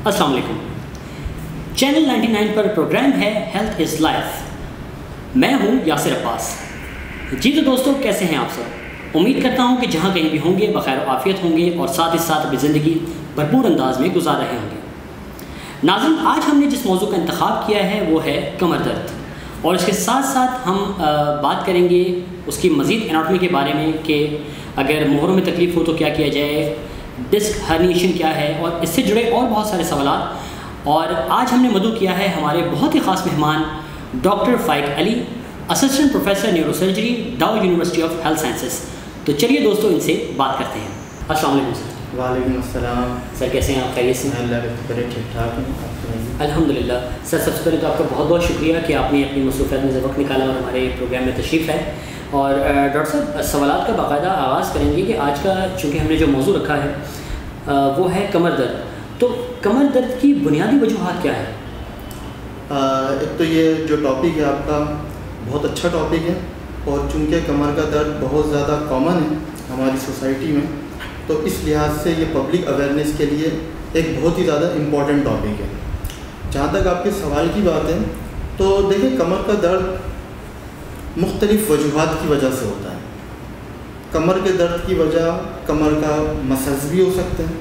السلام علیکم. چینل 99 پر پروگرام ہے ہیلتھ از لائف. میں ہوں یاسر عباس. جی تو دوستوں, کیسے ہیں آپ سب؟ امید کرتا ہوں کہ جہاں کہیں بھی ہوں گے بخیر و عافیت ہوں گے اور ساتھ ہی ساتھ اپنی زندگی بھرپور انداز میں گزار رہے ہوں گے. ناظرین, آج ہم نے جس موضوع کا انتخاب کیا ہے وہ ہے کمر درد, اور اس کے ساتھ ساتھ ہم بات کریں گے اس کی مزید اناٹمی کے بارے میں کہ اگر مہروں میں تکلیف ہو تو کیا کیا جائے, ڈسک ہرنیشن کیا ہے, اور اس سے جڑے اور بہت سارے سوالات. اور آج ہم نے مدعو کیا ہے ہمارے بہت ہی خاص مہمان doctor Faiq Ali, assistant professor neuro surgery, Dow University of Health Sciences. تو چلیے دوستوں ان سے بات کرتے ہیں. السلام علیکم سر. وعلیکم السلام. سر کیسے ہیں آپ؟ خیریت سے؟ اللہ کا شکر ہے, ٹھیک ٹھاک ہیں. الحمد للہ. سر سب سے پہلے تو آپ کا بہت بہت شکریہ کہ آپ نے اپنی مصروفیات میں سے وقت نکالا اور ہمارے پروگرام میں تشریف لائے. اور ڈاکٹر صاحب, سوالات کا باقاعدہ آغاز کریں گے کہ آج کا چونکہ ہم نے جو موضوع رکھا ہے وہ ہے کمر درد. تو کمر درد کی بنیادی وجوہات کیا ہے؟ ایک تو یہ جو ٹاپک ہے آپ کا بہت اچھا ٹاپک ہے, اور چونکہ کمر کا درد بہت زیادہ کامن ہے ہماری سوسائٹی میں, تو اس لحاظ سے یہ پبلک اویئرنیس کے لیے ایک بہت ہی زیادہ امپورٹنٹ ٹاپک ہے. جہاں تک آپ کے سوال کی بات ہے تو دیکھیں, کمر کا درد مختلف وجوہات کی وجہ سے ہوتا ہے. کمر کے درد کی وجہ کمر کا مسلز بھی ہو سکتے ہیں,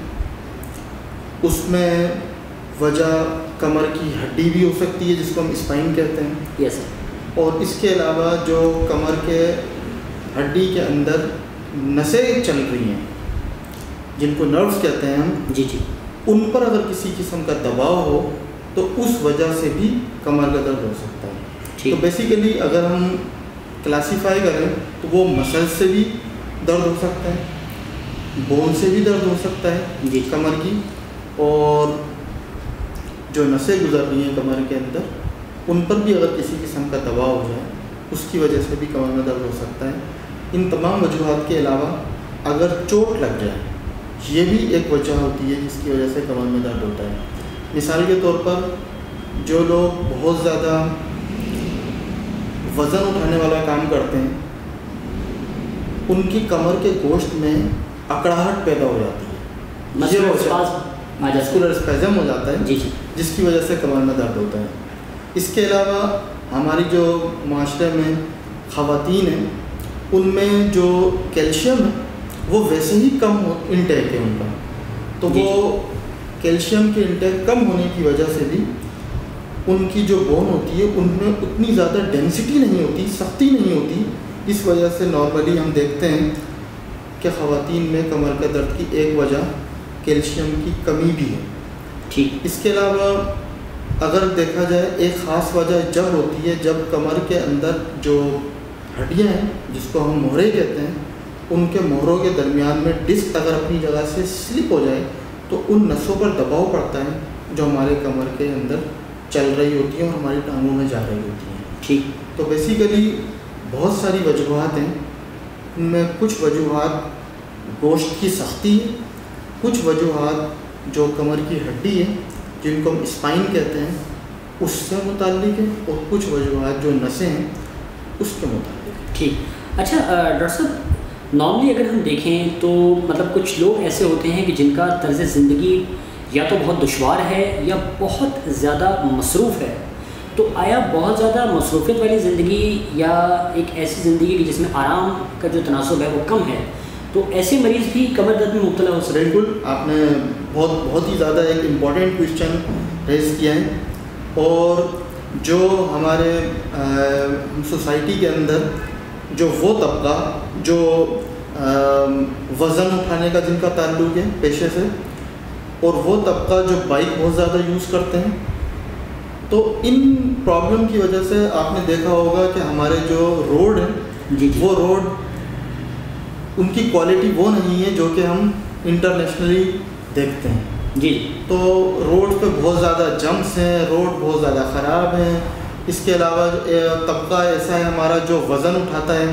اس میں وجہ کمر کی ہڈی بھی ہو سکتی ہے جس کو ہم اسپائن کہتے ہیں. یس سر. اور اس کے علاوہ جو کمر کے ہڈی کے اندر نسیں چل رہی ہیں جن کو نروز کہتے ہیں ہم, جی جی, ان پر اگر کسی قسم کا دباؤ ہو تو اس وجہ سے بھی کمر کا درد ہو سکتا ہے. تو بیسیکلی اگر ہم کلاسیفائی کریں تو وہ مسل سے بھی درد ہو سکتا ہے, بون سے بھی درد ہو سکتا ہے جی کمر کی, اور جو نسیں گزر رہی ہیں کمر کے اندر ان پر بھی اگر کسی قسم کا دباؤ ہو جائے اس کی وجہ سے بھی کمر میں درد ہو سکتا ہے. ان تمام وجوہات کے علاوہ اگر چوٹ لگ جائے, یہ بھی ایک وجہ ہوتی ہے جس کی وجہ سے کمر میں درد ہوتا ہے. مثال کے طور پر جو لوگ بہت زیادہ وزن اٹھانے والا کام کرتے ہیں ان کی کمر کے گوشت میں اکڑاہٹ پیدا ہو جاتی ہے, مسکولر اسپیزم ہو جاتا ہے, جی جی, جس کی وجہ سے کمر میں درد ہوتا ہے. اس کے علاوہ ہماری جو معاشرے میں خواتین ہیں ان میں جو کیلشیم ہے وہ ویسے ہی کم انٹیک ہے ان کا, تو وہ کیلشیم کے انٹیک کم ہونے کی وجہ سے بھی ان کی جو بون ہوتی ہے ان میں اتنی زیادہ ڈینسٹی نہیں ہوتی, سختی نہیں ہوتی. اس وجہ سے نارملی ہم دیکھتے ہیں کہ خواتین میں کمر کا درد کی ایک وجہ کیلشیم کی کمی بھی ہے. ٹھیک. اس کے علاوہ اگر دیکھا جائے ایک خاص وجہ جب ہوتی ہے جب کمر کے اندر جو ہڈیاں ہیں جس کو ہم مہرے کہتے ہیں ان کے مہروں کے درمیان میں ڈسک اگر اپنی جگہ سے سلپ ہو جائے تو ان نسوں پر دباؤ پڑتا ہے جو ہمارے کمر کے اندر چل رہی ہوتی ہیں اور ہماری ٹانگوں میں جا رہی ہوتی ہیں. ٹھیک. تو بیسیکلی بہت ساری وجوہات ہیں, ان میں کچھ وجوہات گوشت کی سختی ہے, کچھ وجوہات جو کمر کی ہڈی ہے جن کو ہم اسپائن کہتے ہیں اس سے متعلق ہے, اور کچھ وجوہات جو نسیں ہیں اس کے متعلق ہے. ٹھیک. اچھا ڈاکٹر صاحب, نارملی اگر ہم دیکھیں تو مطلب کچھ لوگ ایسے ہوتے ہیں کہ جن کا طرز زندگی یا تو بہت دشوار ہے یا بہت زیادہ مصروف ہے. تو آیا بہت زیادہ مصروفیت والی زندگی یا ایک ایسی زندگی جس میں آرام کا جو تناسب ہے وہ کم ہے, تو ایسے مریض بھی کمر درد میں مبتلا ہو سکتے ہیں؟ بالکل, آپ نے بہت ہی زیادہ ایک امپورٹنٹ کویشچن ریز کیا ہے. اور جو ہمارے سوسائٹی کے اندر جو وہ طبقہ جو وزن اٹھانے کا جن کا تعلق ہے پیشے سے, اور وہ طبقہ جو بائک بہت زیادہ یوز کرتے ہیں, تو ان پرابلم کی وجہ سے آپ نے دیکھا ہوگا کہ ہمارے جو روڈ ہیں وہ روڈ ان کی کوالٹی وہ نہیں ہے جو کہ ہم انٹرنیشنلی دیکھتے ہیں. جی. تو روڈ پہ بہت زیادہ جمپس ہیں, روڈ بہت زیادہ خراب ہیں. اس کے علاوہ طبقہ ایسا ہے ہمارا جو وزن اٹھاتا ہے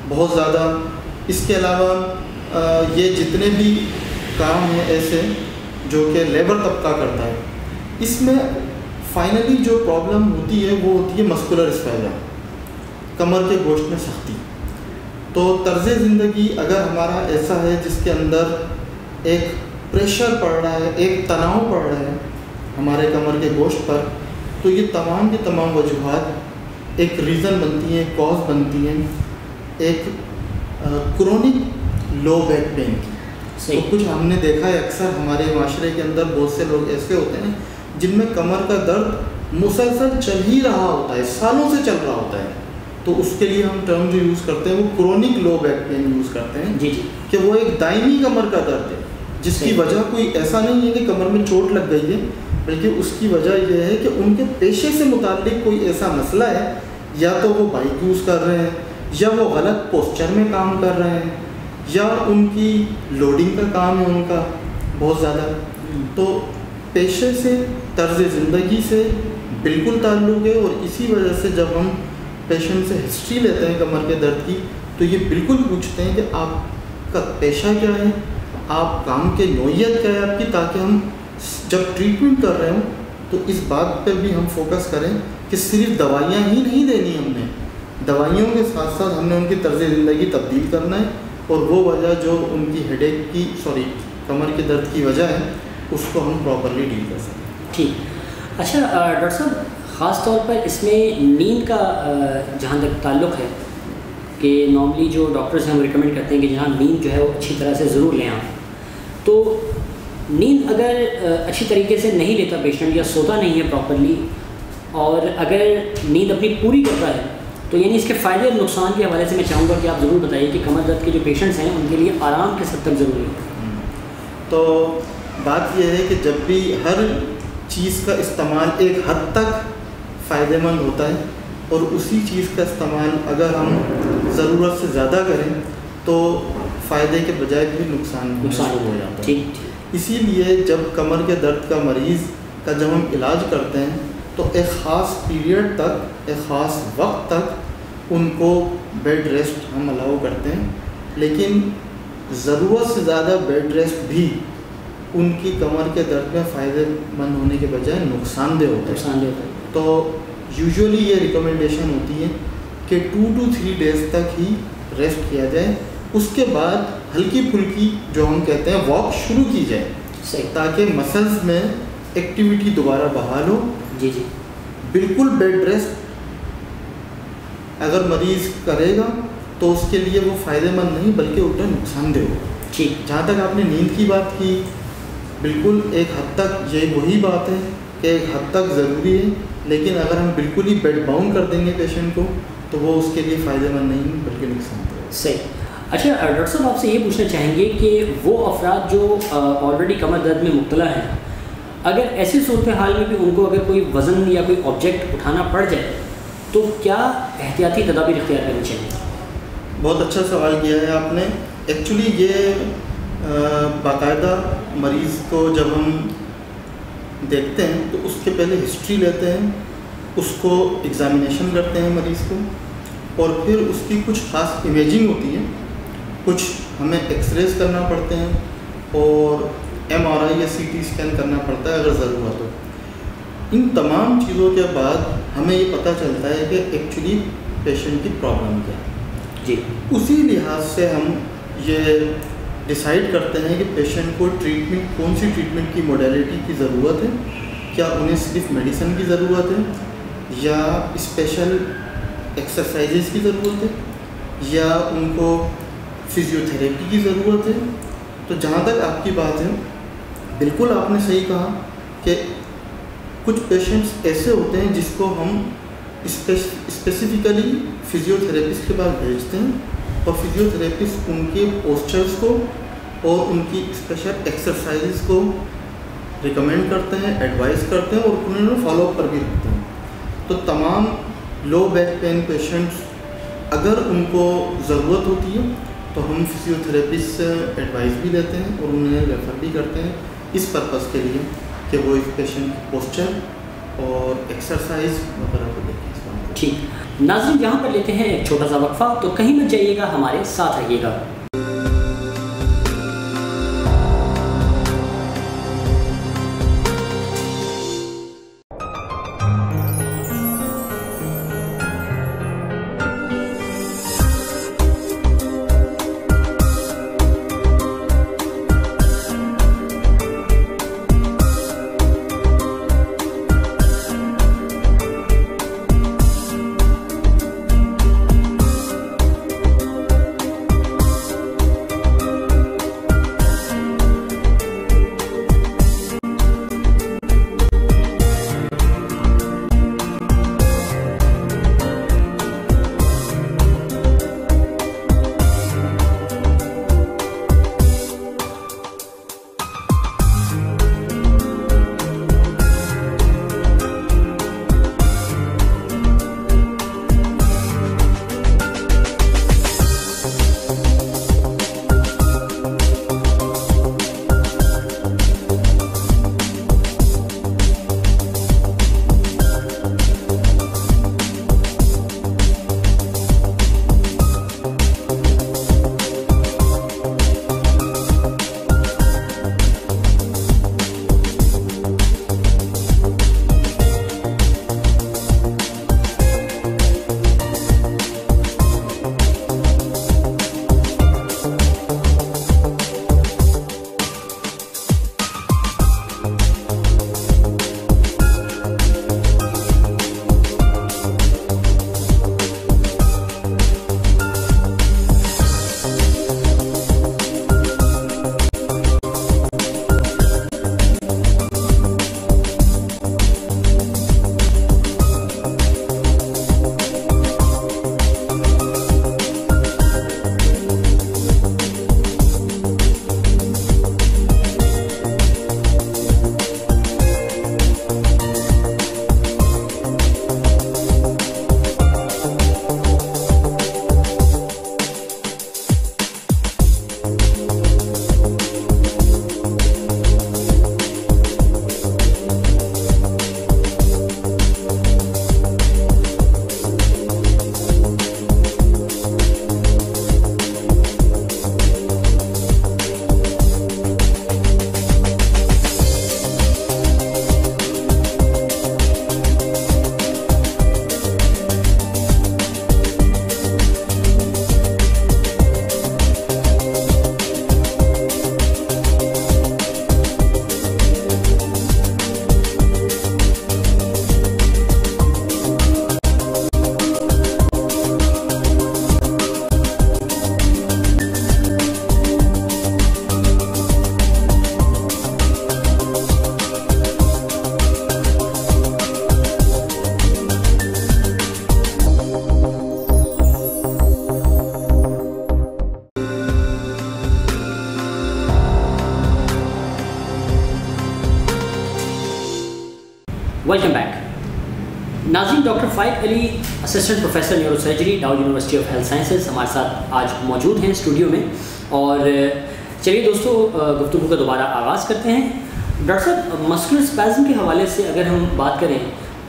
بہت زیادہ. اس کے علاوہ یہ جتنے بھی کام ہیں ایسے جو کہ لیبر طبقہ کرتا ہے, اس میں فائنلی جو پرابلم ہوتی ہے وہ ہوتی ہے مسکولر اسپیزم, کمر کے گوشت میں سختی. تو طرز زندگی اگر ہمارا ایسا ہے جس کے اندر ایک پریشر پڑ رہا ہے, ایک تناؤ پڑ رہا ہے, हमारे कमर के गोश्त पर, तो ये तमाम की तमाम वजूहात एक रीज़न बनती हैं, कॉज बनती हैं एक क्रोनिक लो बैक पेन की। तो कुछ हमने देखा है अक्सर हमारे माशरे के अंदर बहुत से लोग ऐसे होते हैं जिनमें कमर का दर्द मुसलसल चल ही रहा होता है, सालों से चल रहा होता है, तो उसके लिए हम टर्म जो यूज़ करते हैं वो chronic low back pain use करते हैं। जी जी। कि वो एक दायमी कमर का दर्द है जिसकी वजह कोई ऐसा नहीं है कि कमर में चोट लग गई है, बल्कि उसकी वजह यह है कि उनके पेशे से मुताल्लिक कोई ऐसा मसला है, या तो वो बाइक यूज़ कर रहे हैं, या वो गलत पोस्चर में काम कर रहे हैं, या उनकी लोडिंग का काम है उनका बहुत ज़्यादा। तो पेशे से, तर्ज़ ज़िंदगी से बिल्कुल ताल्लुक़ है, और इसी वजह से जब हम पेशेंट से हिस्ट्री लेते हैं कमर के दर्द की, तो ये बिल्कुल पूछते हैं कि आपका पेशा क्या है, आप काम के नौइयत क्या है आपकी, ताकि हम जब ट्रीटमेंट कर रहे हों तो इस बात पर भी हम फोकस करें कि सिर्फ दवाइयाँ ही नहीं देनी हमने, दवाइयों के साथ साथ हमने उनकी तर्ज़ ज़िंदगी तब्दील करना है, और वो वजह जो उनकी हेडेक की कमर के दर्द की वजह है उसको हम प्रॉपरली डील कर सकें। ठीक। अच्छा डॉक्टर साहब, ख़ास तौर पर इसमें नींद का जहाँ तक ताल्लुक़ है कि नॉर्मली जो डॉक्टर्स हैं हम रिकमेंड करते हैं कि जहाँ नींद जो है वो अच्छी तरह से ज़रूर लें आप, तो नींद अगर अच्छी तरीके से नहीं लेता पेशेंट या सोता नहीं है प्रॉपरली, और अगर नींद अपनी पूरी करता है, तो यानी इसके फ़ायदे और नुकसान के हवाले से मैं चाहूँगा कि आप ज़रूर बताइए कि कमर दर्द के जो पेशेंट्स हैं उनके लिए आराम किस हद तक ज़रूरी है। तो बात यह है कि जब भी हर चीज़ का इस्तेमाल एक हद तक फ़ायदेमंद होता है, और उसी चीज़ का इस्तेमाल अगर हम ज़रूरत से ज़्यादा करें तो फ़ायदे के बजाय भी नुकसान हो जाता है। ठीक। इसीलिए जब कमर के दर्द का मरीज़ का जब हम इलाज करते हैं तो एक ख़ास पीरियड तक, एक ख़ास वक्त तक उनको बेड रेस्ट हम अलाउ करते हैं, लेकिन ज़रूरत से ज़्यादा बेड रेस्ट भी उनकी कमर के दर्द में फ़ायदेमंद होने के बजाय नुकसानदेह होता है। तो यूजुअली ये रिकमेंडेशन होती है कि 2 to 3 डेज़ तक ही रेस्ट किया जाए, उसके बाद हल्की फुल्की जो हम कहते हैं वॉक शुरू की जाए, ताकि मसल्स में एक्टिविटी दोबारा बहाल हो। जी जी। बिल्कुल बेड रेस्ट अगर मरीज़ करेगा तो उसके लिए वो फ़ायदेमंद नहीं बल्कि उल्टा नुकसानदेह हो। ठीक। जहाँ तक आपने नींद की बात की, बिल्कुल एक हद तक ये वही बात है कि एक हद तक ज़रूरी है, लेकिन अगर हम बिल्कुल ही बेड बाउंड कर देंगे पेशेंट को तो वो उसके लिए फ़ायदेमंद नहीं बल्कि नुकसानदेह। सही। अच्छा डॉक्टर साहब, आपसे ये पूछना चाहेंगे कि वो अफराद जो ऑलरेडी कमर दर्द में मुब्तला हैं, अगर ऐसी सूरत हाल में भी उनको अगर कोई वज़न या कोई ऑब्जेक्ट उठाना पड़ जाए तो क्या एहतियाती तदाबीर इख्तियार करनी चाहिए? बहुत अच्छा सवाल किया है आपने। एक्चुअली ये बाकायदा मरीज़ को जब हम देखते हैं तो उसके पहले हिस्ट्री लेते हैं, उसको एग्ज़ामिनेशन करते हैं मरीज़ को, और फिर उसकी कुछ ख़ास इमेजिंग होती है, कुछ हमें एक्सरेज करना पड़ते हैं, और MRI या CT स्कैन करना पड़ता है अगर ज़रूरत हो। इन तमाम चीज़ों के बाद हमें ये पता चलता है कि एक्चुअली पेशेंट की प्रॉब्लम क्या है। जी। उसी लिहाज से हम ये डिसाइड करते हैं कि पेशेंट को ट्रीटमेंट, कौन सी ट्रीटमेंट की मोडेलिटी की ज़रूरत है, क्या उन्हें सिर्फ मेडिसिन की ज़रूरत है या स्पेशल एक्सरसाइजेस की ज़रूरत है या उनको फिज़ियोथेरेपी की ज़रूरत है। तो जहाँ तक आपकी बात है, बिल्कुल आपने सही कहा कि कुछ पेशेंट्स ऐसे होते हैं जिसको हम स्पेसिफिकली फिज़ियोथेरेपिस्ट के पास भेजते हैं, और फिज़ियोथेरेपिस्ट उनके पोस्चर्स को और उनकी स्पेशल एक्सरसाइजेस को रिकमेंड करते हैं, एडवाइस करते हैं, और उन्हें फॉलोअप पर भी रखते हैं। तो तमाम लो बैक पेन पेशेंट्स अगर उनको ज़रूरत होती है तो हम फिज़ियोथेरेपिस्ट से एडवाइस भी देते हैं और उन्हें रेफ़र भी करते हैं इस पर्पज़ के लिए कि वो इस पेशेंट की पोस्चर और एक्सरसाइज वगैरह को देखें। ठीक। नाज़रीन, यहाँ पर लेते हैं एक छोटा सा वक्फा, तो कहीं मत जाइएगा, हमारे साथ रहिएगा। वेलकम बैक नाज़रीन। Doctor Faiq Ali, assistant professor neuro surgery, Dow University of Health Sciences, हमारे साथ आज मौजूद हैं स्टूडियो में। और चलिए दोस्तों, गुफ्तगू का दोबारा आगाज़ करते हैं। डॉक्टर साहब, मस्कुलर स्पैज़म के हवाले से अगर हम बात करें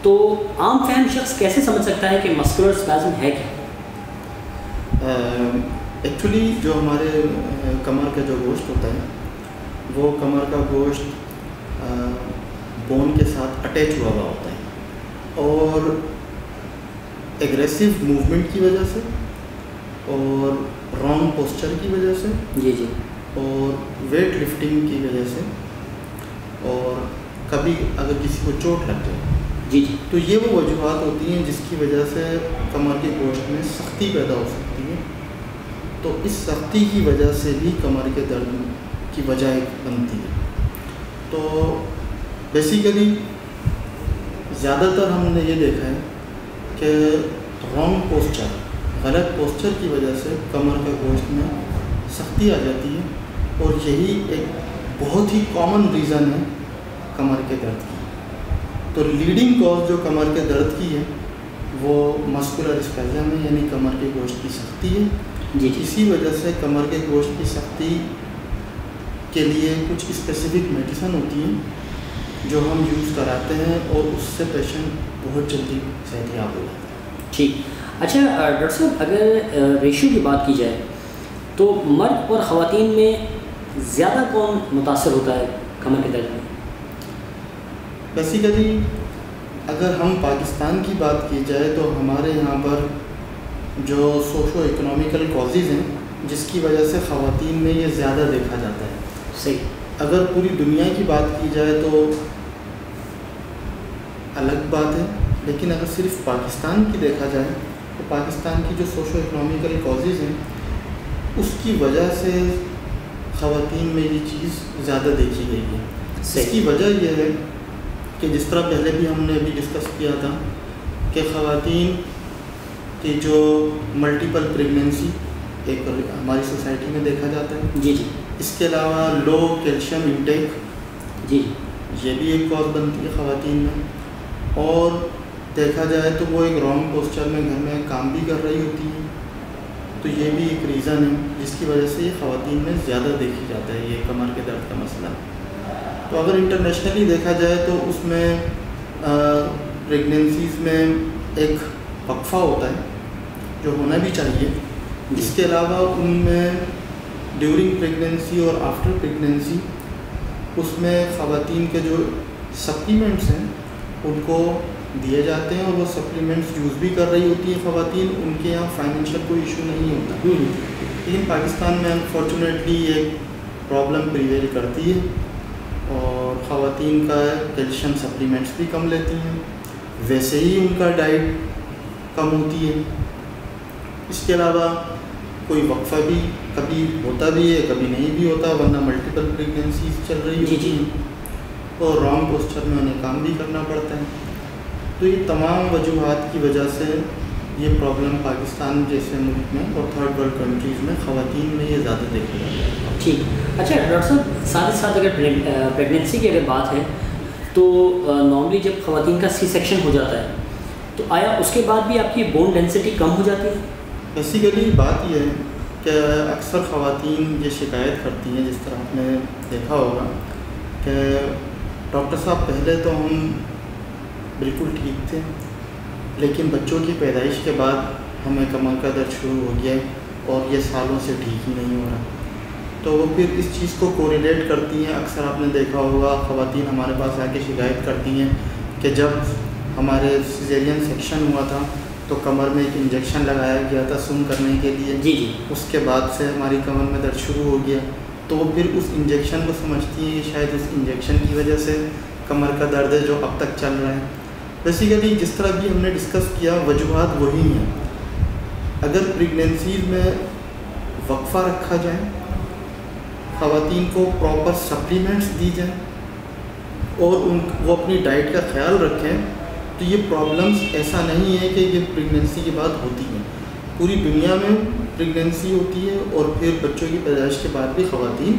तो आम फहम शख्स कैसे समझ सकता है कि मस्कुलर स्पैज़म है क्या? एक्चुअली जो हमारे कमर का जो गोश्त होता है वो कमर का गोश्त बोन के साथ अटैच हुआ हुआ होता है, और एग्रेसिव मूवमेंट की वजह से और रॉन्ग पोस्चर की वजह से जी और वेट लिफ्टिंग की वजह से, और कभी अगर किसी को चोट लग जाए जी, तो ये वो वजूहत होती हैं जिसकी वजह से कमर के गोश्त में सख्ती पैदा हो सकती है। तो इस सख्ती की वजह से भी कमर के दर्द की वजह बनती है। तो बेसिकली ज़्यादातर हमने ये देखा है कि रॉन्ग पोस्चर, गलत पोस्चर की वजह से कमर के गोश्त में सख्ती आ जाती है, और यही एक बहुत ही कॉमन रीज़न है कमर के दर्द की। तो लीडिंग कॉज जो कमर के दर्द की है वो मस्कुलर स्पैज़म है, यानी कमर के गोश्त की सख्ती है जी। इसी वजह से कमर के गोश्त की सख्ती के लिए कुछ स्पेसिफिक मेडिसिन होती हैं जो हम यूज़ कराते हैं, और उससे पेशेंट बहुत जल्दी सेहतयाब हो जाता है। ठीक। अच्छा डॉक्टर साहब, अगर रेशियो की बात की जाए तो मर्द और ख़वातीन में ज़्यादा कौन मुतासर होता है कमर के दर्द में? बेसिकली अगर हम पाकिस्तान की बात की जाए तो हमारे यहाँ पर जो सोशो इकोनॉमिकल कॉजेज़ हैं जिसकी वजह से ख़वातीन में ये ज़्यादा देखा जाता है। सही। अगर पूरी दुनिया की बात की जाए तो अलग बात है, लेकिन अगर सिर्फ पाकिस्तान की देखा जाए तो पाकिस्तान की जो सोशो इकोनॉमिकल कॉजेज़ हैं उसकी वजह से ख़वातीन में ये चीज़ ज़्यादा देखी गई है। इसकी वजह यह है कि जिस तरह पहले भी हमने अभी डिस्कस किया था कि ख़वातीन की जो मल्टीपल प्रेगनेंसी एक हमारी सोसाइटी में देखा जाता है जी जी। इसके अलावा लो कैल्शियम इंटेक जी, ये भी एक कॉज बनती है ख़वातीन में, और देखा जाए तो वो एक रॉन्ग पोस्चर में घर में काम भी कर रही होती है, तो ये भी एक रीज़न है जिसकी वजह से ये ख़वातीन में ज़्यादा देखी जाता है ये कमर के दर्द का मसला। तो अगर इंटरनेशनली देखा जाए तो उसमें प्रेगनेंसीज़ में एक वक्फ़ा होता है जो होना भी चाहिए। इसके अलावा उनमें ड्यूरिंग प्रेगनेंसी और आफ्टर प्रेगनेंसी उसमें ख़वातीन के जो सप्लीमेंट्स हैं उनको दिए जाते हैं, और वो सप्लीमेंट्स यूज़ भी कर रही होती हैं ख़वातीन, उनके यहाँ फाइनेंशियल कोई इशू नहीं होता। लेकिन पाकिस्तान में अनफॉर्चुनेटली एक प्रॉब्लम प्रिवेल करती है, और ख़वातीन का कैल्शियम सप्लीमेंट्स भी कम लेती हैं, वैसे ही उनका डाइट कम होती है। इसके अलावा कोई वक्फ़ा भी कभी होता भी है कभी नहीं भी होता, वरना मल्टीपल प्रेगनेंसीज चल रही होती हैं, और रॉन्ग पोस्चर में उन्हें काम भी करना पड़ता है। तो ये तमाम वजूहात की वजह से ये प्रॉब्लम पाकिस्तान जैसे मुल्क में और थर्ड वर्ल्ड कंट्रीज़ में ख़वातीन में ये ज़्यादा देखा जाता है। ठीक। अच्छा डॉक्टर साहब, साथ ही साथ अगर प्रेगनेंसी की अगर बात है तो नॉर्मली जब ख़वातीन का सी सेक्शन हो जाता है तो आया उसके बाद भी आपकी बोन डेंसिटी कम हो जाती है? बेसिकली बात यह है कि अक्सर ख़वातीन ये शिकायत करती हैं, जिस तरह आपने देखा होगा कि डॉक्टर साहब पहले तो हम बिल्कुल ठीक थे, लेकिन बच्चों की पैदाइश के बाद हमें कमर का दर्द शुरू हो गया और ये सालों से ठीक ही नहीं हो रहा। तो वो फिर इस चीज़ को कोरिलेट करती हैं। अक्सर आपने देखा होगा ख़वातीन हमारे पास आके शिकायत करती हैं कि जब हमारे सिजेरियन सेक्शन हुआ था तो कमर में एक इंजेक्शन लगाया गया था सुन करने के लिए जी जी, उसके बाद से हमारी कमर में दर्द शुरू हो गया। तो वो फिर उस इंजेक्शन को समझती हैं शायद उस इंजेक्शन की वजह से कमर का दर्द है जो अब तक चल रहा है। बेसिकली जिस तरह भी हमने डिस्कस किया वजूहात वही हैं। अगर प्रेगनेंसी में वक्फ़ा रखा जाए, ख़वातीन को प्रॉपर सप्लीमेंट्स दी जाए और वो अपनी डाइट का ख्याल रखें तो ये प्रॉब्लम्स ऐसा नहीं है कि ये प्रेगनेंसी के बाद होती हैं। पूरी दुनिया में प्रेगनेंसी होती है और फिर बच्चों की पैदाइश के बाद भी ख़वातीन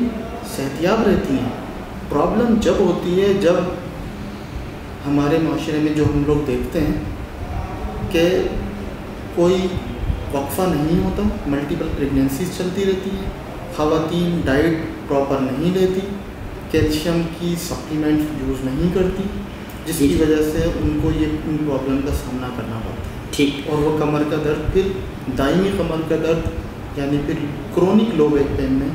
सेहतयाब रहती हैं। प्रॉब्लम जब होती है जब ہمارے معاشرے میں جو ہم لوگ دیکھتے ہیں کہ کوئی وقفہ نہیں ہوتا، ملٹیپل پریگنینسیز چلتی رہتی ہیں، خواتین ڈائٹ پراپر نہیں لیتی، کیلشیم کی سپلیمنٹ یوز نہیں کرتی، جس کی وجہ سے ان کو یہ ان پرابلم کا سامنا کرنا پڑتا ہے. ٹھیک. اور وہ کمر کا درد پھر دائمی کمر کا درد یعنی پھر کرونک لو بیک پین میں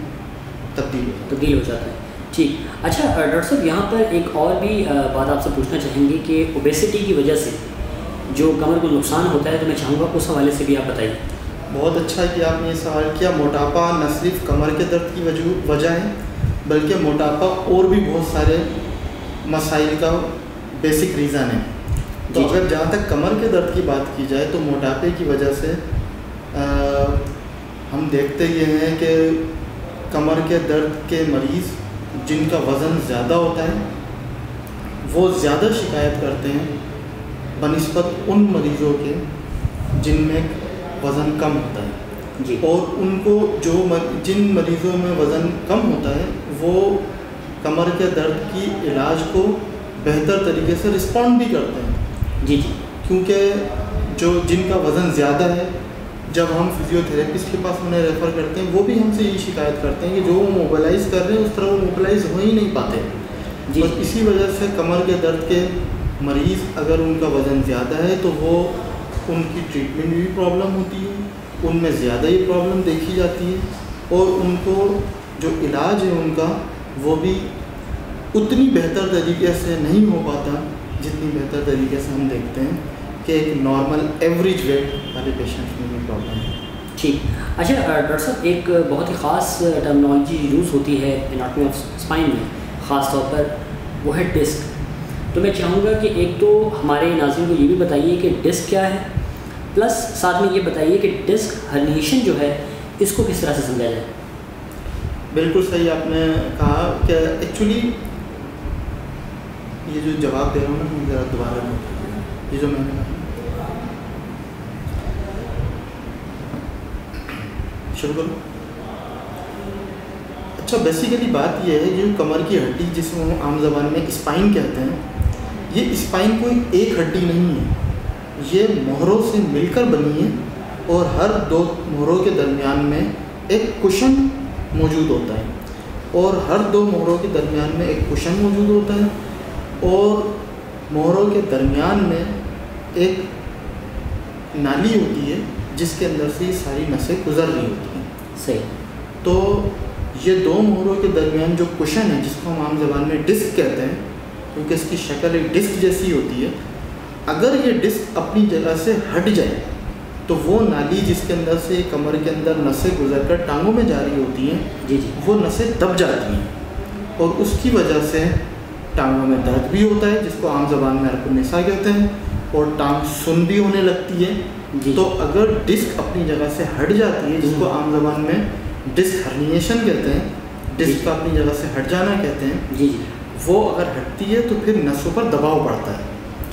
تبدیل ہو جاتا ہے. ٹھیک. اچھا ڈاکٹر صاحب، یہاں پر ایک اور بھی بات آپ سے پوچھنا چاہیں گے کہ اوبیسٹی کی وجہ سے جو کمر کو نقصان ہوتا ہے، تو میں چاہوں گا اس حوالے سے بھی آپ بتائیے. بہت اچھا کہ آپ نے یہ سوال کیا. موٹاپا نہ صرف کمر کے درد کی وجہ ہے، بلکہ موٹاپا اور بھی بہت سارے مسائل کا بیسک ریزن ہے. تو اگر جہاں تک کمر کے درد کی بات کی جائے تو موٹاپے کی وجہ سے ہم دیکھتے یہ ہیں کہ کمر کے درد کے مریض جن کا وزن زیادہ ہوتا ہے وہ زیادہ شکایت کرتے ہیں بنسبت ان مریضوں کے جن میں وزن کم ہوتا ہے. جی. اور ان کو جن مریضوں میں وزن کم ہوتا ہے وہ کمر کے درد کی علاج کو بہتر طریقے سے رسپونڈ بھی کرتے ہیں. جی جی. کیونکہ جن کا وزن زیادہ ہے، جب ہم فزیو تھراپسٹ کے پاس انہیں ریفر کرتے ہیں، وہ بھی ہم سے یہی شکایت کرتے ہیں کہ جو وہ موبلائز کر رہے ہیں اس طرح وہ موبلائز ہو ہی نہیں پاتے. جی. اور اسی وجہ سے کمر کے درد کے مریض اگر ان کا وزن زیادہ ہے تو وہ ان کی ٹریٹمنٹ میں بھی پرابلم ہوتی ہے، ان میں زیادہ ہی پرابلم دیکھی جاتی ہے، اور ان کو جو علاج ہے ان کا وہ بھی اتنی بہتر طریقے سے نہیں ہو پاتا جتنی بہتر طریقے سے ہم دیکھتے ہیں کہ ایک نارمل ایوریج ویٹ والے پیشنٹ میں بھی پرابلم ہے. ٹھیک. اچھا ڈاکٹر صاحب، ایک بہت ہی خاص ٹرمنالوجی یوز ہوتی ہے اناٹمی آف اسپائن میں، خاص طور پر وہ ہے ڈسک. تو میں چاہوں گا کہ ایک تو ہمارے ناظرین کو یہ بھی بتائیے کہ ڈسک کیا ہے، پلس ساتھ میں یہ بتائیے کہ ڈسک ہرنیشن جو ہے اس کو کس طرح سے سمجھا جائے. بالکل صحیح آپ نے کہا کہ ایکچولی یہ جو جواب دے رہا ہوں نا، ذرا دوبارہ یہ جو میں نے کہا شروع کروں. اچھا، بیسیکلی بات یہ ہے جو کمر کی ہڈی جس کو ہم عام زبان میں اسپائن کہتے ہیں، یہ اسپائن کوئی ایک ہڈی نہیں ہے، یہ مہروں سے مل کر بنی ہے اور ہر دو مہروں کے درمیان میں ایک کشن موجود ہوتا ہے، اور ہر دو مہروں کے درمیان میں ایک کشن موجود ہوتا ہے، اور مہروں کے درمیان میں ایک نالی ہوتی ہے جس کے اندر سے یہ ساری نسیں گزر رہی ہوتی ہیں. صحیح. تو یہ دو مہروں کے درمیان جو کشن ہے، جس کو ہم عام زبان میں ڈسک کہتے ہیں کیونکہ اس کی شکل ایک ڈسک جیسی ہوتی ہے، اگر یہ ڈسک اپنی جگہ سے ہٹ جائے تو وہ نالی جس کے اندر سے کمر کے اندر نسیں گزر کر ٹانگوں میں جا رہی ہوتی ہیں، جی جی، وہ نسیں دب جاتی ہیں، اور اس کی وجہ سے ٹانگوں میں درد بھی ہوتا ہے جس کو عام زبان میں عرق النساء کہتے ہیں، اور ٹانگ سن بھی ہونے لگتی ہے. جی. تو اگر ڈسک اپنی جگہ سے ہٹ جاتی ہے، جس کو عام زبان میں ڈسک ہرنیشن کہتے ہیں، ڈسک کا اپنی جگہ سے ہٹ جانا کہتے ہیں، جی جی، وہ اگر ہٹتی ہے تو پھر نسوں پر دباؤ پڑتا ہے.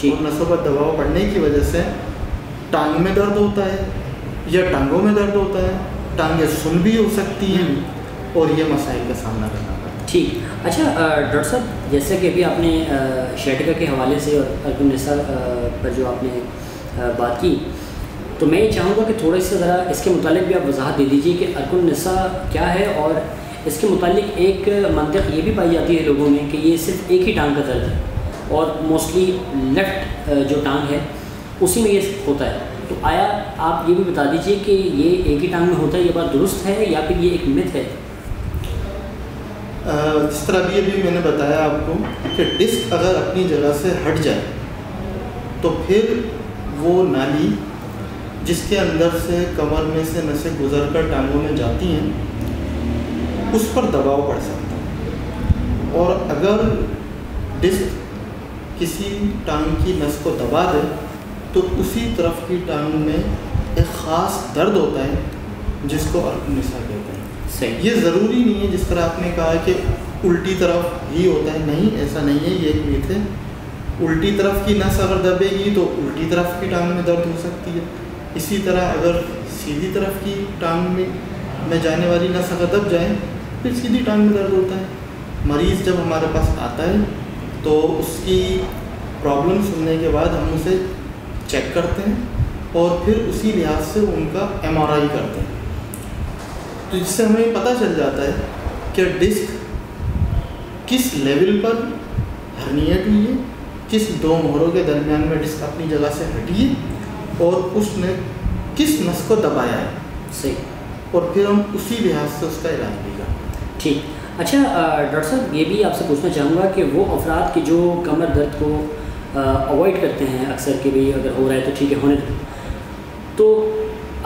اور نسوں پر دباؤ پڑنے کی وجہ سے ٹانگ میں درد ہوتا ہے یا ٹانگوں میں درد ہوتا ہے، ٹانگیں سن بھی ہو سکتی ہیں، اور یہ مسائل کا سامنا کرنا پڑتا ہے. ٹھیک. اچھا ڈاکٹر صاحب، جیسے کہ ابھی آپ نے شیٹکا کے حوالے سے اور عرق النساء پر جو آپ نے بات کی، تو میں یہ چاہوں گا کہ تھوڑا سا ذرا اس کے متعلق بھی آپ وضاحت دے دیجیے کہ عرق النساء کیا ہے، اور اس کے متعلق ایک منطق یہ بھی پائی جاتی ہے لوگوں میں کہ یہ صرف ایک ہی ٹانگ کا درد ہے، اور موسٹلی لیفٹ جو ٹانگ ہے اسی میں یہ ہوتا ہے. تو آیا آپ یہ بھی بتا دیجیے کہ یہ ایک ہی ٹانگ میں ہوتا ہے، یہ بات درست ہے یا پھر یہ ایک مت ہے؟ جس طرح ابھی میں نے بتایا آپ کو کہ ڈسک اگر اپنی جگہ سے ہٹ جائے تو پھر وہ نالی جس کے اندر سے کمر میں سے نسیں گزر کر ٹانگوں میں جاتی ہیں اس پر دباؤ پڑ سکتا ہے، اور اگر ڈسک کسی ٹانگ کی نس کو دبا دے تو اسی طرف کی ٹانگ میں ایک خاص درد ہوتا ہے جس کو عرق النساء کہتے ہیں. صحیح. یہ ضروری نہیں ہے جس طرح آپ نے کہا کہ الٹی طرف ہی ہوتا ہے، نہیں، ایسا نہیں ہے، یہ ایک میتھ ہے. الٹی طرف کی نس اگر دبے گی تو الٹی طرف کی ٹانگ میں درد ہو سکتی ہے، اسی طرح اگر سیدھی طرف کی ٹانگ میں جانے والی نس اگر دب جائے پھر سیدھی ٹانگ میں درد ہوتا ہے. مریض جب ہمارے پاس آتا ہے تو اس کی प्रॉब्लम सुनने के बाद हम उसे चेक करते हैं और फिर उसी लिहाज से उनका MRI करते हैं, तो जिससे हमें पता चल जाता है कि डिस्क किस लेवल पर हर्निएट हुई है, किस दो मोहरों के दरमियान में डिस्क अपनी जगह से हटी है और उसने किस नस को दबाया है। सही। और फिर हम उसी लिहाज से उसका इलाज भी करते हैं। ठीक। अच्छा डॉक्टर साहब, ये भी आपसे पूछना चाहूँगा कि वो अफराद के जो कमर दर्द को अवॉइड करते हैं अक्सर कि भाई अगर हो रहा है तो ठीक है होने दो, तो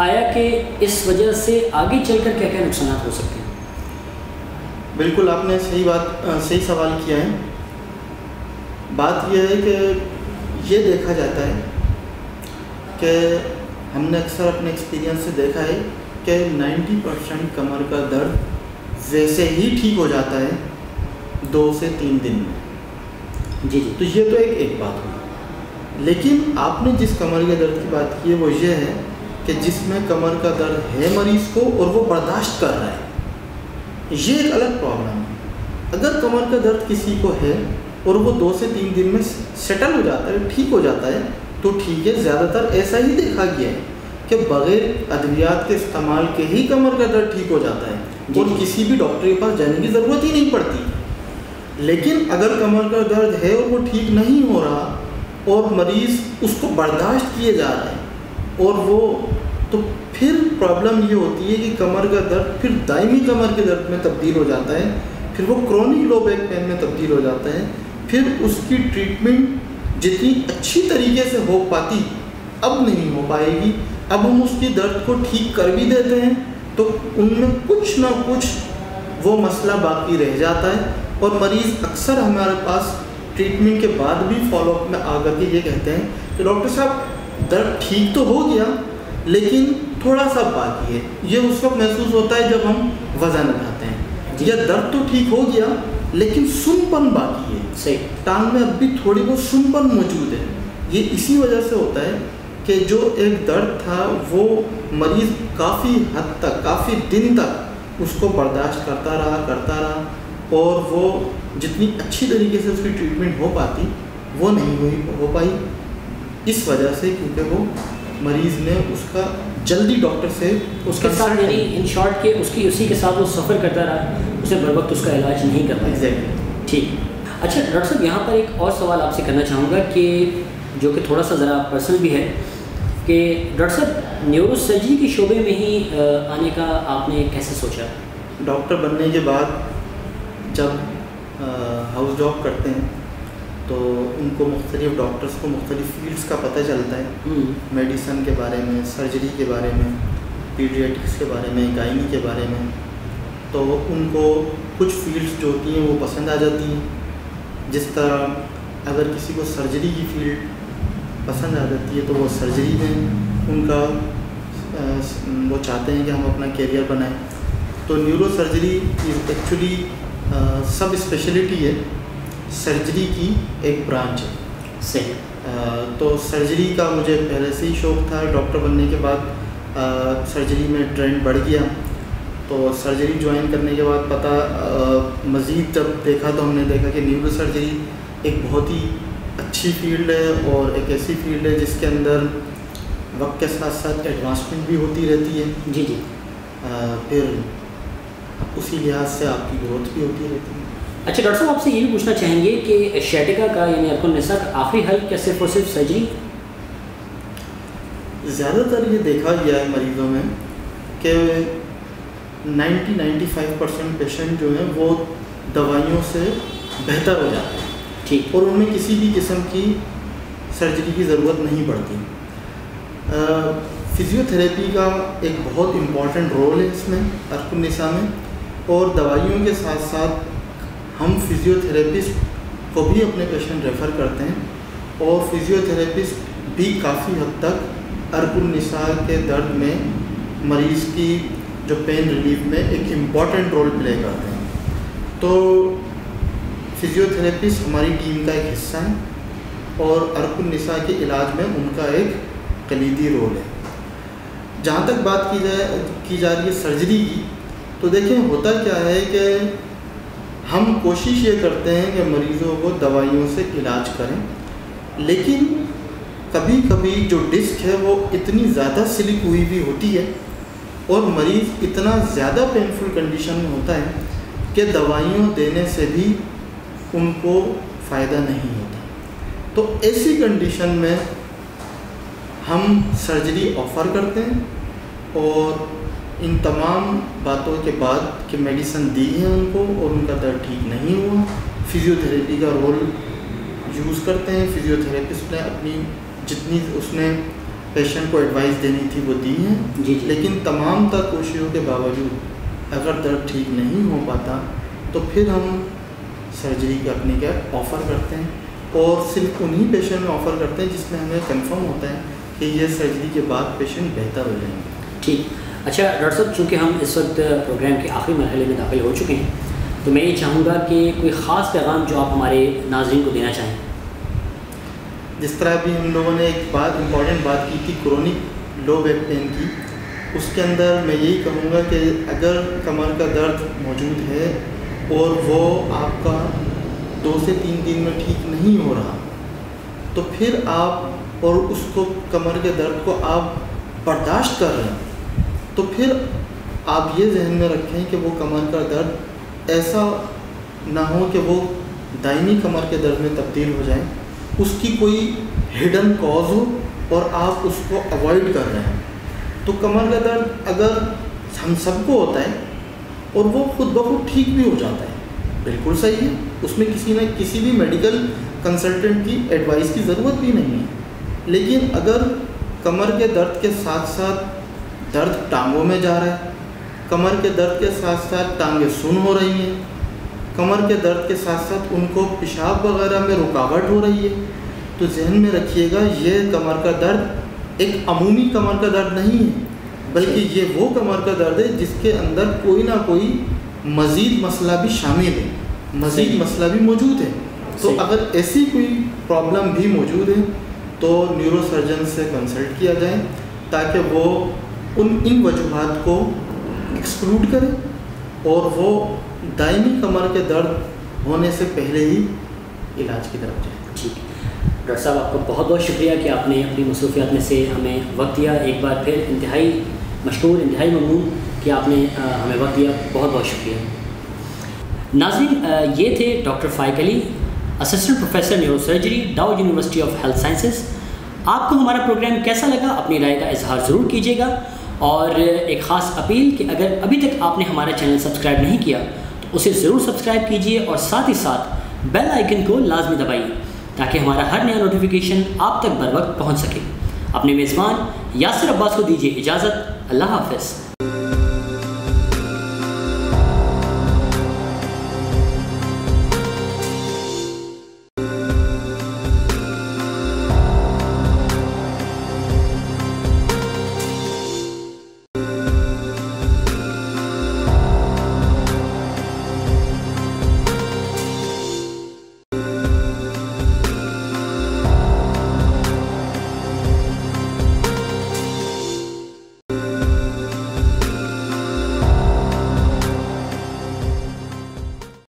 आया कि इस वजह से आगे चलकर क्या क्या नुकसान हो सकते हैं? बिल्कुल, आपने सही सवाल किया है। बात यह है कि ये देखा जाता है कि हमने अक्सर अपने एक्सपीरियंस से देखा है कि 90% कमर का दर्द वैसे ही ठीक हो जाता है 2 से 3 दिन में। जी जी। तो ये तो एक बात हुई, लेकिन आपने जिस कमर के दर्द की बात की है वो ये है कि जिसमें कमर का दर्द है मरीज़ को और वो बर्दाश्त कर रहा है, ये एक अलग प्रॉब्लम है। अगर कमर का दर्द किसी को है और वो 2 से 3 दिन में सेटल हो जाता है, ठीक हो जाता है, तो ठीक है। ज़्यादातर ऐसा ही देखा गया है कि बग़ैर अद्वियात के इस्तेमाल के ही कमर का दर्द ठीक हो जाता है और किसी भी डॉक्टर के पास जाने की ज़रूरत ही नहीं पड़ती। लेकिन अगर कमर का दर्द है और वो ठीक नहीं हो रहा और मरीज़ उसको बर्दाश्त किए जा रहे हैं और वो, तो फिर प्रॉब्लम ये होती है कि कमर का दर्द फिर दायमी कमर के दर्द में तब्दील हो जाता है, फिर वो क्रोनिक लो बैक पेन में तब्दील हो जाता है। फिर उसकी ट्रीटमेंट जितनी अच्छी तरीके से हो पाती अब नहीं हो पाएगी। अब हम उसकी दर्द को ठीक कर भी देते हैं तो उनमें कुछ ना कुछ वो मसला बाकी रह जाता है और मरीज़ अक्सर हमारे पास ट्रीटमेंट के बाद भी फॉलोअप में आकर के ये कहते हैं कि डॉक्टर साहब दर्द ठीक तो हो गया लेकिन थोड़ा सा बाकी है। ये उस वक्त महसूस होता है जब हम वज़न उठाते हैं, या दर्द तो ठीक हो गया लेकिन सुनपन बाकी है, सही, टांग में अब भी थोड़ी बहुत सुनपन मौजूद है। ये इसी वजह से होता है कि जो एक दर्द था वो मरीज़ काफ़ी हद तक, काफ़ी दिन तक उसको बर्दाश्त करता रहा और वो जितनी अच्छी तरीके से उसकी ट्रीटमेंट हो पाती वो नहीं हो पाई, इस वजह से क्योंकि वो मरीज़ ने उसका जल्दी डॉक्टर से उसके साथ, यानी इन शॉर्ट के उसी के साथ वो सफ़र करता रहा, उसे बर वक्त उसका इलाज नहीं कर पाया। एग्जैक्टली। ठीक। अच्छा डॉक्टर साहब, यहाँ पर एक और सवाल आपसे करना चाहूँगा कि जो कि थोड़ा सा ज़रा पर्सनल भी है कि डॉक्टर साहब न्यूरो सर्जरी के शोबे में ही आने का आपने कैसे सोचा? डॉक्टर बनने के बाद जब हाउस जॉब करते हैं तो उनको मुख्तलिफ डॉक्टर्स को मुख्तलिफ फील्ड्स का पता चलता है, मेडिसन के बारे में, सर्जरी के बारे में, पीडियाट्रिक्स के बारे में, गायनी के बारे में। तो उनको कुछ फील्ड्स जो होती हैं वो पसंद आ जाती हैं। जिस तरह अगर किसी को सर्जरी की फील्ड पसंद आ जाती है तो वो सर्जरी में उनका वो चाहते हैं कि हम अपना कैरियर बनाएं। तो न्यूरो सर्जरी एक्चुअली सब स्पेशलिटी है, सर्जरी की एक ब्रांच है। सही। तो सर्जरी का मुझे पहले से ही शौक़ था। डॉक्टर बनने के बाद सर्जरी में ट्रेंड बढ़ गया, तो सर्जरी ज्वाइन करने के बाद पता मज़ीद जब देखा तो हमने देखा कि न्यूरो सर्जरी एक बहुत ही अच्छी फील्ड है और एक ऐसी फील्ड है जिसके अंदर वक्त के साथ साथ एडवांसमेंट भी होती रहती है। जी जी। फिर उसी लिहाज से आपकी ग्रोथ भी होती रहती है। अच्छा डॉक्टर साहब, आपसे ये भी पूछना चाहेंगे कि शैटिका का यानी अर्कुन निसा का आखिरी हल क्या सिर्फ और सिर्फ सर्जरी? ज़्यादातर ये देखा गया है मरीज़ों में कि 90-95% पेशेंट जो हैं वो दवाइयों से बेहतर हो जाते हैं। ठीक। और उनमें किसी भी किस्म की सर्जरी की ज़रूरत नहीं पड़ती। फिज़ियोथेरेपी का एक बहुत इम्पॉर्टेंट रोल है इसमें अर्कुन निसा में, और दवाइयों के साथ साथ हम फिज़ियोथेरेपिस्ट को भी अपने पेशेंट रेफ़र करते हैं और फिज़ियोथेरेपिस्ट भी काफ़ी हद तक अर्कुन निसा के दर्द में मरीज़ की जो पेन रिलीफ में एक इम्पॉर्टेंट रोल प्ले करते हैं। तो फिज़ियोथेरेपिस्ट हमारी टीम का एक हिस्सा है और अर्कुन निसा के इलाज में उनका एक कलीदी रोल है। जहाँ तक बात की जा रही है सर्जरी की, तो देखें होता क्या है कि हम कोशिश ये करते हैं कि मरीज़ों को दवाइयों से इलाज करें لیکن کبھی کبھی جو ڈسک ہے وہ اتنی زیادہ سلپ ہوئی بھی ہوتی ہے اور مریض اتنا زیادہ پینفل کنڈیشن میں ہوتا ہے کہ دوائیوں دینے سے بھی ان کو فائدہ نہیں ہوتا. تو ایسی کنڈیشن میں ہم سرجری آفر کرتے ہیں اور ان تمام باتوں کے بعد کہ میڈیسن دی ہے ان کو اور ان کا درد ٹھیک نہیں ہوا، فزیو تھراپی کا رول یوز کرتے ہیں. فزیو تھراپسٹ نے اپنی جتنی اس نے پیشنٹ کو ایڈوائس دینی تھی وہ دی ہیں. لیکن تمام تر کوششوں کے باوجود اگر درد ٹھیک نہیں ہو پاتا تو پھر ہم سرجری کرنے کا آفر کرتے ہیں اور صرف انہی پیشنٹ میں آفر کرتے ہیں جس میں ہمیں کنفرم ہوتا ہے کہ یہ سرجری کے بعد پیشنٹ بہتر ہو جائیں گے. ٹھیک. اچھا ڈاکٹر صاحب، چونکہ ہم اس وقت پروگرام کے آخری مرحلے میں داخل ہو چکے ہیں تو میں یہ چاہوں گا کہ کوئی خاص پیغام جو آپ ہمارے ناظرین کو دینا چاہیں. جس طرح بھی ہم لوگوں نے ایک امپورٹنٹ بات کی تھی کرونک لو بیک پین کی، اس کے اندر میں یہی کہوں گا کہ اگر کمر کا درد موجود ہے اور وہ آپ کا 2 سے 3 دن میں ٹھیک نہیں ہو رہا تو پھر آپ اور اس کو کمر کے درد کو آپ برداشت کر رہے ہیں تو پھر آپ یہ ذہن میں رکھیں کہ وہ کمر کا درد ایسا نہ ہو کہ وہ دائمی کمر کے درد میں تبدیل ہو جائے، اس کی کوئی ہڈن کاز ہو اور آپ اس کو اوائڈ کر رہے ہیں. تو کمر کا درد اگر ہم سب کو ہوتا ہے اور وہ خود بخود ٹھیک بھی ہو جاتا ہے، بالکل صحیح ہے، اس میں کسی بھی میڈیکل کنسلٹنٹ کی ایڈوائس کی ضرورت بھی نہیں ہے. لیکن اگر کمر کے درد کے ساتھ ساتھ درد ٹانگوں میں جا رہا ہے، کمر کے درد کے ساتھ ساتھ ٹانگیں سن ہو رہی ہیں، کمر کے درد کے ساتھ ساتھ ان کو پیشاب وغیرہ میں رکاوٹ ہو رہی ہے، تو ذہن میں رکھیے گا یہ کمر کا درد ایک عمومی کمر کا درد نہیں ہے بلکہ یہ وہ کمر کا درد ہے جس کے اندر کوئی نہ کوئی مزید مسئلہ بھی شامل ہے، مزید مسئلہ بھی موجود ہے. تو اگر ایسی کوئی پرابلم بھی موجود ہے تو نیورو سرجن سے کنسلٹ کیا جائے تاکہ وہ ان وجوہات کو ایکسکلوڈ کرے اور وہ دائمی کمر کے درد ہونے سے پہلے ہی علاج کی طرف جائے. ٹھیک. ڈاکٹر صاحب آپ کا بہت بہت شکریہ کہ آپ نے اپنی مصروفیات میں سے ہمیں وقت دیا. ایک بار پھر انتہائی مشکور، انتہائی ممنون کہ آپ نے ہمیں وقت دیا. بہت بہت شکریہ. ناظرین، یہ تھے doctor Faiq Ali, assistant professor neuro surgery, Dow University of Health Sciences. آپ کو ہمارا پروگرام کیسا لگا اپنی رائے کا اظہار ضرور کیجیے گا. اور ایک خاص اپیل کہ اگر ابھی تک آپ نے ہمارا چینل سبسکرائب نہیں کیا تو اسے ضرور سبسکرائب کیجیے اور ساتھ ہی ساتھ بیل آئیکن کو لازمی دبائیے تاکہ ہمارا ہر نیا نوٹیفیکیشن آپ تک بر وقت پہنچ سکے. اپنے میزبان یاسر عباس کو دیجیے اجازت. اللہ حافظ.